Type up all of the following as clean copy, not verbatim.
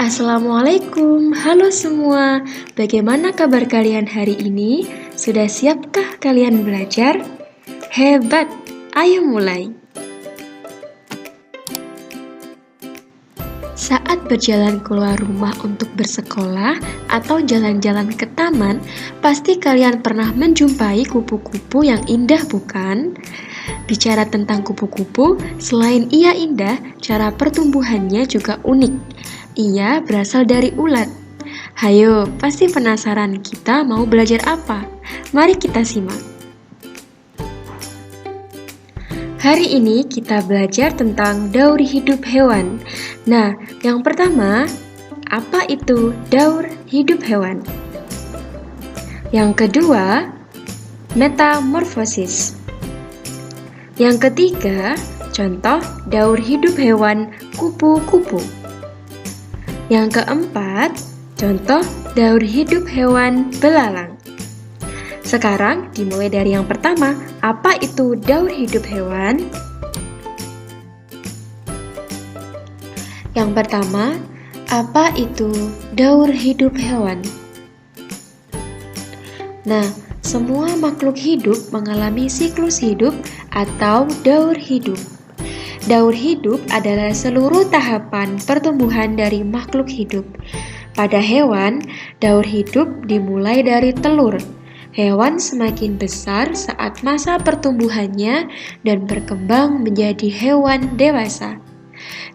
Assalamualaikum, halo semua. Bagaimana kabar kalian hari ini? Sudah siapkah kalian belajar? Hebat, ayo mulai. Saat berjalan keluar rumah untuk bersekolah atau jalan-jalan ke taman, pasti kalian pernah menjumpai kupu-kupu yang indah, bukan? Bicara tentang kupu-kupu, selain ia indah, cara pertumbuhannya juga unik. Ia berasal dari ulat. Hayo, pasti penasaran kita mau belajar apa? Mari kita simak. Hari ini kita belajar tentang daur hidup hewan. Nah, yang pertama, apa itu daur hidup hewan? Yang kedua, metamorfosis. Yang ketiga, contoh daur hidup hewan kupu-kupu. Yang keempat, contoh daur hidup hewan belalang. Sekarang dimulai dari yang pertama, apa itu daur hidup hewan? Yang pertama, apa itu daur hidup hewan? Nah, semua makhluk hidup mengalami siklus hidup atau daur hidup. Daur hidup adalah seluruh tahapan pertumbuhan dari makhluk hidup. Pada hewan, daur hidup dimulai dari telur. Hewan semakin besar saat masa pertumbuhannya dan berkembang menjadi hewan dewasa.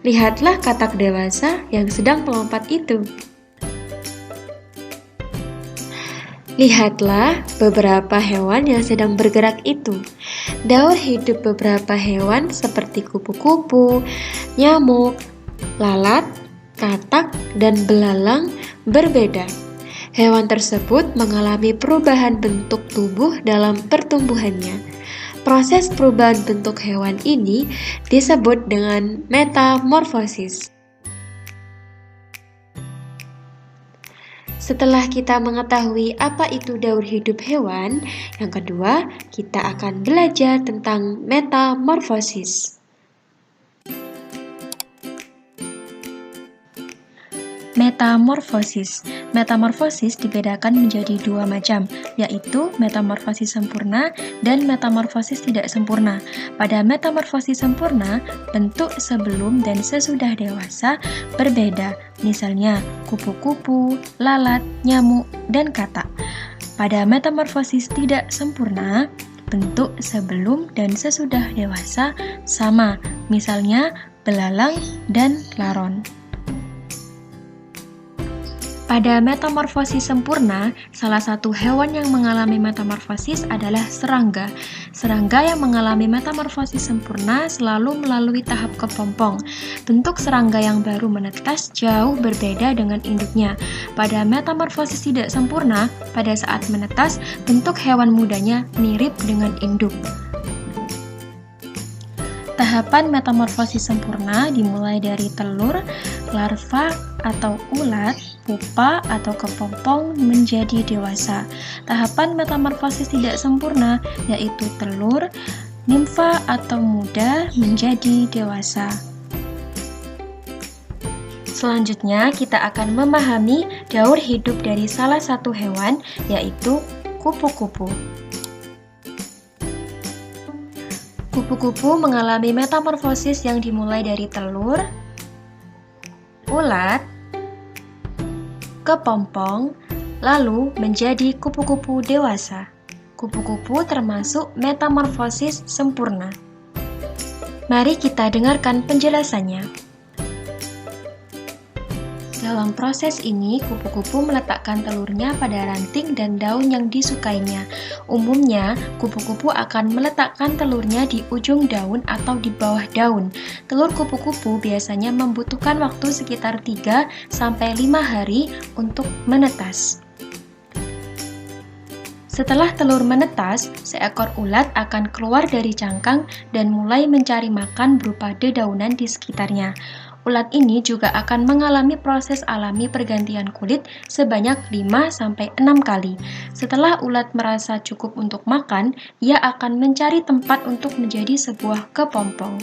Lihatlah katak dewasa yang sedang melompat itu. Lihatlah beberapa hewan yang sedang bergerak itu. Daur hidup beberapa hewan seperti kupu-kupu, nyamuk, lalat, katak, dan belalang berbeda. Hewan tersebut mengalami perubahan bentuk tubuh dalam pertumbuhannya. Proses perubahan bentuk hewan ini disebut dengan metamorfosis. Setelah kita mengetahui apa itu daur hidup hewan, yang kedua, kita akan belajar tentang metamorfosis. Metamorfosis. Metamorfosis dibedakan menjadi dua macam, yaitu metamorfosis sempurna dan metamorfosis tidak sempurna. Pada metamorfosis sempurna, bentuk sebelum dan sesudah dewasa berbeda, misalnya kupu-kupu, lalat, nyamuk, dan katak. Pada metamorfosis tidak sempurna, bentuk sebelum dan sesudah dewasa sama, misalnya belalang dan laron. Pada metamorfosis sempurna, salah satu hewan yang mengalami metamorfosis adalah serangga. Serangga yang mengalami metamorfosis sempurna selalu melalui tahap kepompong. Bentuk serangga yang baru menetas jauh berbeda dengan induknya. Pada metamorfosis tidak sempurna, pada saat menetas, bentuk hewan mudanya mirip dengan induk. Tahapan metamorfosis sempurna dimulai dari telur, larva atau ulat, pupa atau kepompong menjadi dewasa. Tahapan metamorfosis tidak sempurna yaitu telur, nimfa atau muda menjadi dewasa. Selanjutnya kita akan memahami daur hidup dari salah satu hewan yaitu kupu-kupu. Kupu-kupu mengalami metamorfosis yang dimulai dari telur, ulat, kepompong, lalu menjadi kupu-kupu dewasa. Kupu-kupu termasuk metamorfosis sempurna. Mari kita dengarkan penjelasannya. Dalam proses ini, kupu-kupu meletakkan telurnya pada ranting dan daun yang disukainya. Umumnya, kupu-kupu akan meletakkan telurnya di ujung daun atau di bawah daun. Telur kupu-kupu biasanya membutuhkan waktu sekitar 3-5 hari untuk menetas. Setelah telur menetas, seekor ulat akan keluar dari cangkang dan mulai mencari makan berupa dedaunan di sekitarnya. Ulat ini juga akan mengalami proses alami pergantian kulit sebanyak 5-6 kali. Setelah ulat merasa cukup untuk makan, ia akan mencari tempat untuk menjadi sebuah kepompong.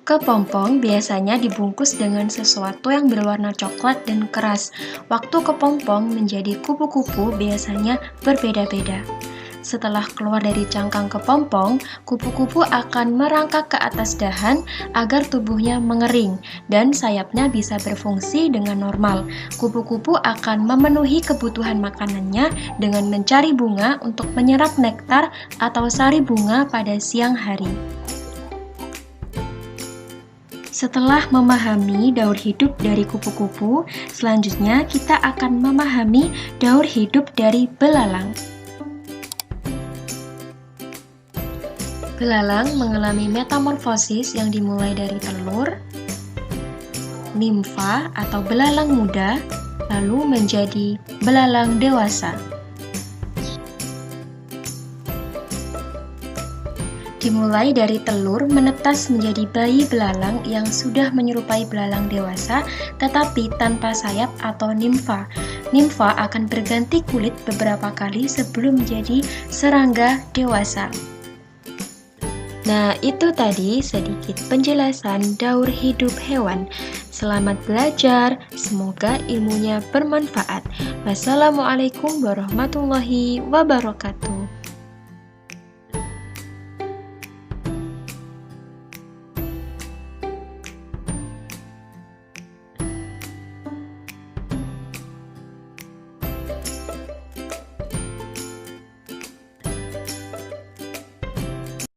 Kepompong biasanya dibungkus dengan sesuatu yang berwarna coklat dan keras. Waktu kepompong menjadi kupu-kupu biasanya berbeda-beda. Setelah keluar dari cangkang kepompong, kupu-kupu akan merangkak ke atas dahan agar tubuhnya mengering dan sayapnya bisa berfungsi dengan normal. Kupu-kupu akan memenuhi kebutuhan makanannya dengan mencari bunga untuk menyerap nektar atau sari bunga pada siang hari. Setelah memahami daur hidup dari kupu-kupu, selanjutnya kita akan memahami daur hidup dari belalang. Belalang mengalami metamorfosis yang dimulai dari telur, nimfa atau belalang muda, lalu menjadi belalang dewasa. Dimulai dari telur menetas menjadi bayi belalang yang sudah menyerupai belalang dewasa tetapi tanpa sayap atau nimfa. Nimfa akan berganti kulit beberapa kali sebelum menjadi serangga dewasa. Nah, itu tadi sedikit penjelasan daur hidup hewan. Selamat belajar, semoga ilmunya bermanfaat. Wassalamualaikum warahmatullahi wabarakatuh.